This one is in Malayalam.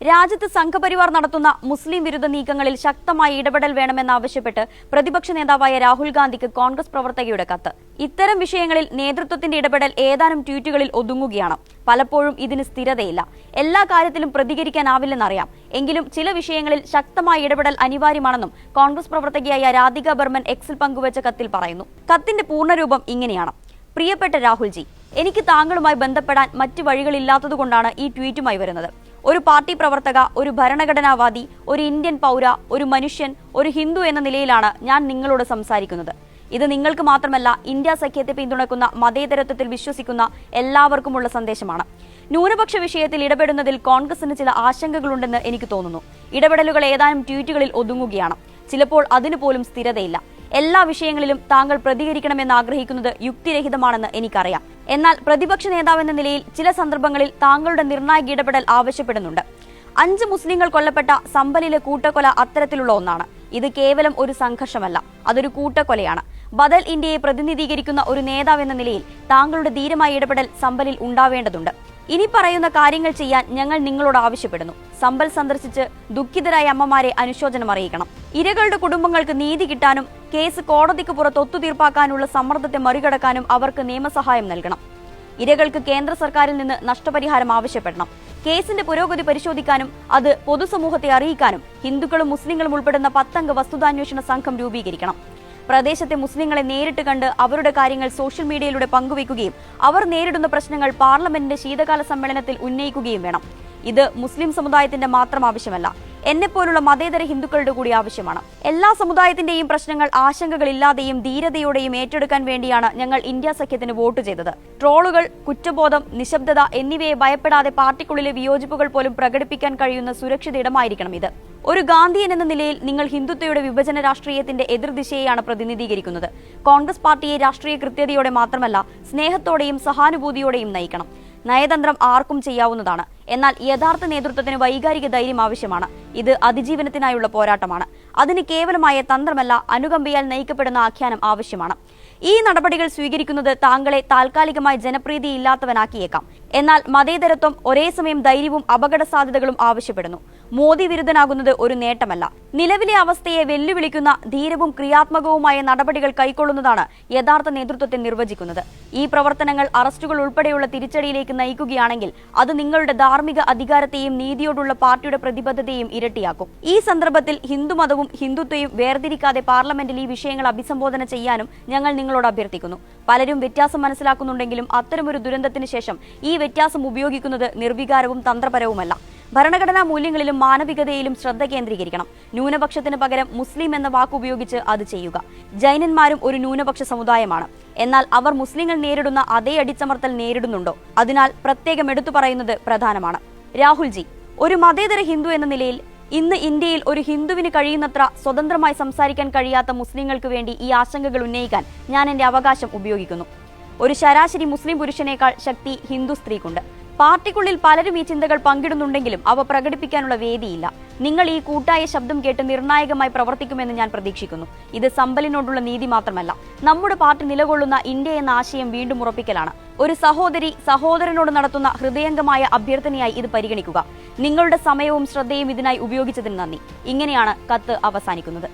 രാജ്യത്ത് സംഘപരിവാർ നടത്തുന്ന മുസ്ലിം വിരുദ്ധ നീക്കങ്ങളിൽ ശക്തമായ ഇടപെടൽ വേണമെന്നാവശ്യപ്പെട്ട് പ്രതിപക്ഷ നേതാവായ രാഹുൽ ഗാന്ധിക്ക് കോൺഗ്രസ് പ്രവർത്തകയുടെ കത്ത്. ഇത്തരം വിഷയങ്ങളിൽ നേതൃത്വത്തിന്റെ ഇടപെടൽ ഏതാനും ട്വീറ്റുകളിൽ ഒതുങ്ങുകയാണ്. പലപ്പോഴും ഇതിന് സ്ഥിരതയില്ല. എല്ലാ കാര്യത്തിലും പ്രതികരിക്കാനാവില്ലെന്നറിയാം. എങ്കിലും ചില വിഷയങ്ങളിൽ ശക്തമായ ഇടപെടൽ അനിവാര്യമാണെന്നും കോൺഗ്രസ് പ്രവർത്തകയായ രാധിക ബർമൻ എക്സിൽ പങ്കുവച്ച കത്തിൽ പറയുന്നു. കത്തിന്റെ പൂർണ്ണരൂപം ഇങ്ങനെയാണ്: പ്രിയപ്പെട്ട രാഹുൽജി, എനിക്ക് താങ്കളുമായി ബന്ധപ്പെടാൻ മറ്റ് വഴികളില്ലാത്തതുകൊണ്ടാണ് ഈ ട്വീറ്റുമായി വരുന്നത്. ഒരു പാർട്ടി പ്രവർത്തക, ഒരു ഭരണഘടനാവാദി, ഒരു ഇന്ത്യൻ പൗര, ഒരു മനുഷ്യൻ, ഒരു ഹിന്ദു എന്ന നിലയിലാണ് ഞാൻ നിങ്ങളോട് സംസാരിക്കുന്നത്. ഇത് നിങ്ങൾക്ക് മാത്രമല്ല, ഇന്ത്യ സഖ്യത്തെ പിന്തുണയ്ക്കുന്ന മതേതരത്വത്തിൽ വിശ്വസിക്കുന്ന എല്ലാവർക്കുമുള്ള സന്ദേശമാണ്. ന്യൂനപക്ഷ വിഷയത്തിൽ ഇടപെടുന്നതിൽ കോൺഗ്രസിന് ചില ആശങ്കകളുണ്ടെന്ന് എനിക്ക് തോന്നുന്നു. ഇടപെടലുകൾ ഏതാനും ട്വീറ്റുകളിൽ ഒതുങ്ങുകയാണ്. ചിലപ്പോൾ അതിനു പോലും സ്ഥിരതയില്ല. എല്ലാ വിഷയങ്ങളിലും താങ്കൾ പ്രതികരിക്കണമെന്ന് ആഗ്രഹിക്കുന്നത് യുക്തിരഹിതമാണെന്ന് എനിക്കറിയാം. എന്നാൽ പ്രതിപക്ഷ നേതാവെന്ന നിലയിൽ ചില സന്ദർഭങ്ങളിൽ താങ്കളുടെ നിർണായക ഇടപെടൽ ആവശ്യപ്പെടുന്നുണ്ട്. 5 മുസ്ലിങ്ങൾ കൊല്ലപ്പെട്ട സമ്പലിലെ കൂട്ടക്കൊല അത്തരത്തിലുള്ള ഒന്നാണ്. ഇത് കേവലം ഒരു സംഘർഷമല്ല, അതൊരു കൂട്ടക്കൊലയാണ്. ബദൽ ഇന്ത്യയെ പ്രതിനിധീകരിക്കുന്ന ഒരു നേതാവെന്ന നിലയിൽ താങ്കളുടെ ധീരമായ ഇടപെടൽ സമ്പലിൽ ഉണ്ടാവേണ്ടതുണ്ട്. ഇനി പറയുന്ന കാര്യങ്ങൾ ചെയ്യാൻ ഞങ്ങൾ നിങ്ങളോട് ആവശ്യപ്പെടുന്നു. സമ്പൽ സന്ദർശിച്ച് ദുഃഖിതരായ അമ്മമാരെ അനുശോചനം അറിയിക്കണം. ഇരകളുടെ കുടുംബങ്ങൾക്ക് നീതി കിട്ടാനും കേസ് കോടതിക്ക് പുറത്ത് ഒത്തുതീർപ്പാക്കാനുള്ള സമ്മർദ്ദത്തെ മറികടക്കാനും അവർക്ക് നിയമസഹായം നൽകണം. ഇരകൾക്ക് കേന്ദ്ര സർക്കാരിൽ നിന്ന് നഷ്ടപരിഹാരം ആവശ്യപ്പെടണം. കേസിന്റെ പുരോഗതി പരിശോധിക്കാനും അത് പൊതുസമൂഹത്തെ അറിയിക്കാനും ഹിന്ദുക്കളും മുസ്ലിങ്ങളും ഉൾപ്പെടുന്ന 10 അംഗ വസ്തുതാന്വേഷണ സംഘം രൂപീകരിക്കണം. പ്രദേശത്തെ മുസ്ലിങ്ങളെ നേരിട്ട് കണ്ട് അവരുടെ കാര്യങ്ങൾ സോഷ്യൽ മീഡിയയിലൂടെ പങ്കുവയ്ക്കുകയും അവർ നേരിടുന്ന പ്രശ്നങ്ങൾ പാർലമെന്റിന്റെ ശീതകാല സമ്മേളനത്തിൽ ഉന്നയിക്കുകയും വേണം. ഇത് മുസ്ലിം സമുദായത്തിന്റെ മാത്രം ആവശ്യമല്ല, എന്നെപ്പോലുള്ള മതേതര ഹിന്ദുക്കളുടെ കൂടി ആവശ്യമാണ്. എല്ലാ സമുദായത്തിന്റെയും പ്രശ്നങ്ങൾ ആശങ്കകളില്ലാതെയും ധീരതയോടെയും ഏറ്റെടുക്കാൻ വേണ്ടിയാണ് ഞങ്ങൾ ഇന്ത്യ സഖ്യത്തിന് വോട്ട് ചെയ്തത്. ട്രോളുകൾ, കുറ്റബോധം, നിശബ്ദത എന്നിവയെ ഭയപ്പെടാതെ പാർട്ടിക്കുള്ളിലെ വിയോജിപ്പുകൾ പോലും പ്രകടിപ്പിക്കാൻ കഴിയുന്ന സുരക്ഷിത ഇടമായിരിക്കണം ഇത്. ഒരു ഗാന്ധിയൻ എന്ന നിലയിൽ നിങ്ങൾ ഹിന്ദുത്വയുടെ വിഭജന രാഷ്ട്രീയത്തിന്റെ എതിർദിശയെയാണ് പ്രതിനിധീകരിക്കുന്നത്. കോൺഗ്രസ് പാർട്ടിയെ രാഷ്ട്രീയ കൃത്യതയോടെ മാത്രമല്ല, സ്നേഹത്തോടെയും സഹാനുഭൂതിയോടെയും നയിക്കണം. നയതന്ത്രം ആർക്കും ചെയ്യാവുന്നതാണ്. എന്നാൽ യഥാർത്ഥ നേതൃത്വത്തിന് വൈകാരിക ധൈര്യം ആവശ്യമാണ്. ഇത് അതിജീവനത്തിനായുള്ള പോരാട്ടമാണ്. അതിന് കേവലമായ തന്ത്രമല്ല, അനുകമ്പയാൽ നയിക്കപ്പെടുന്ന ആഖ്യാനം ആവശ്യമാണ്. ഈ നടപടികൾ സ്വീകരിക്കുന്നത് താങ്കളെ താൽക്കാലികമായി ജനപ്രീതിയില്ലാത്തവനാക്കിയേക്കാം. എന്നാൽ മതേതരത്വം ഒരേ സമയം ധൈര്യവും അപകട സാധ്യതകളും ആവശ്യപ്പെടുന്നു. മോദി വിരുദ്ധനാകുന്നത് ഒരു നേട്ടമല്ല. നിലവിലെ അവസ്ഥയെ വെല്ലുവിളിക്കുന്ന ധീരവും ക്രിയാത്മകവുമായ നടപടികൾ കൈക്കൊള്ളുന്നതാണ് യഥാർത്ഥ നേതൃത്വത്തെ നിർവചിക്കുന്നത്. ഈ പ്രവർത്തനങ്ങൾ അറസ്റ്റുകൾ ഉൾപ്പെടെയുള്ള തിരിച്ചടിയിലേക്ക് നയിക്കുകയാണെങ്കിൽ അത് നിങ്ങളുടെ ധാർമ്മിക അധികാരത്തെയും നീതിയോടുള്ള പാർട്ടിയുടെ പ്രതിബദ്ധതയും ഇരട്ടിയാക്കും. ഈ സന്ദർഭത്തിൽ ഹിന്ദുമതവും ഹിന്ദുത്വയും വേർതിരിക്കാതെ പാർലമെന്റിൽ ഈ വിഷയങ്ങൾ അഭിസംബോധന ചെയ്യാനും ഞങ്ങൾ നിങ്ങളോട് അഭ്യർത്ഥിക്കുന്നു. പലരും വ്യത്യാസം മനസ്സിലാക്കുന്നുണ്ടെങ്കിലും അത്തരമൊരു ദുരന്തത്തിന് ശേഷം ഈ വ്യത്യാസം ഉപയോഗിക്കുന്നത് നിർവികാരവും തന്ത്രപരവുമല്ല. ഭരണഘടനാ മൂല്യങ്ങളിലും മാനവികതയിലും ശ്രദ്ധ കേന്ദ്രീകരിക്കണം. ന്യൂനപക്ഷത്തിന് പകരം മുസ്ലിം എന്ന വാക്കുപയോഗിച്ച് അത് ചെയ്യുക. ജൈനന്മാരും ഒരു ന്യൂനപക്ഷ സമുദായമാണ്. എന്നാൽ അവർ മുസ്ലിങ്ങൾ നേരിടുന്ന അതേ അടിച്ചമർത്തൽ നേരിടുന്നുണ്ടോ? അതിനാൽ പ്രത്യേകം എടുത്തു പറയുന്നത് പ്രധാനമാണ്. രാഹുൽജി, ഒരു മതേതര ഹിന്ദു എന്ന നിലയിൽ ഇന്ന് ഇന്ത്യയിൽ ഒരു ഹിന്ദുവിന് കഴിയുന്നത്ര സ്വതന്ത്രമായി സംസാരിക്കാൻ കഴിയാത്ത മുസ്ലിങ്ങൾക്ക് വേണ്ടി ഈ ആശങ്കകൾ ഉന്നയിക്കാൻ ഞാൻ എന്റെ അവകാശം ഉപയോഗിക്കുന്നു. ഒരു ശരാശരി മുസ്ലിം പുരുഷനേക്കാൾ ശക്തി ഹിന്ദു സ്ത്രീക്കുണ്ട്. പാർട്ടിക്കുള്ളിൽ പലരും ഈ ചിന്തകൾ പങ്കിടുന്നുണ്ടെങ്കിലും അവ പ്രകടിപ്പിക്കാനുള്ള വേദിയില്ല. നിങ്ങൾ ഈ കൂട്ടായ ശബ്ദം കേട്ട് നിർണായകമായി പ്രവർത്തിക്കുമെന്ന് ഞാൻ പ്രതീക്ഷിക്കുന്നു. ഇത് സമ്പലിനോടുള്ള നീതി മാത്രമല്ല, നമ്മുടെ പാർട്ടി നിലകൊള്ളുന്ന ഇന്ത്യ എന്ന ആശയം വീണ്ടും ഉറപ്പിക്കലാണ്. ഒരു സഹോദരി സഹോദരനോട് നടത്തുന്ന ഹൃദയംഗമായ അഭ്യർത്ഥനയായി ഇത് പരിഗണിക്കുക. നിങ്ങളുടെ സമയവും ശ്രദ്ധയും ഇതിനായി ഉപയോഗിച്ചതിന് നന്ദി. ഇങ്ങനെയാണ് കത്ത് അവസാനിക്കുന്നത്.